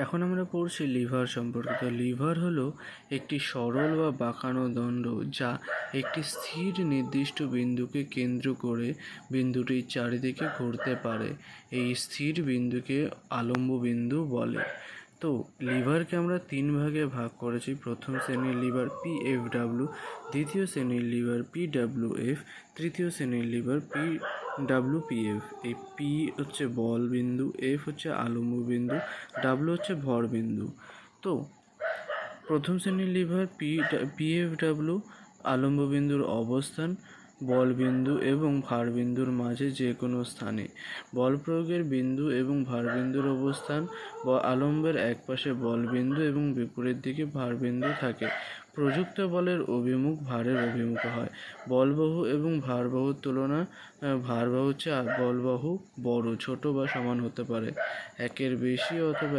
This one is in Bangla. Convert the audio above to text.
এখন আমরা পড়ছি লিভার সম্পর্কে। তো লিভার হলো একটি সরল বা বাঁকানো দণ্ড যা একটি স্থির নির্দিষ্ট বিন্দুকে কেন্দ্র করে বিন্দুটির চারিদিকে ঘুরতে পারে। এই স্থির বিন্দুকে আলম্ব বিন্দু বলে। তো লিভারকে আমরা তিন ভাগে ভাগ করেছি। প্রথম শ্রেণীর লিভার PFW, দ্বিতীয় শ্রেণীর লিভার PWF, তৃতীয় শ্রেণীর লিভার PWPF। এই পি হচ্ছে বল বিন্দু, এফ হচ্ছে আলম্ব বিন্দু, ডাব্লু হচ্ছে ভর বিন্দু। তো প্রথম শ্রেণীর লিভার PFW আলম্ব বিন্দুর অবস্থান বল বিন্দু এবং ভার বিন্দুর মাঝে যে কোনো স্থানে। বল প্রয়োগের বিন্দু এবং ভার বিন্দুর অবস্থান আলম্বের একপাশে বল বিন্দু এবং বিপরীত দিকে ভার বিন্দু থাকে। প্রযুক্ত বলের অভিমুখ ভারের অভিমুখে হয়। বলবাহু এবং ভারবাহুর তুলনায় ভারবাহু চেয়ে বলবাহু বড়, ছোট বা সমান হতে পারে। একের বেশি অথবা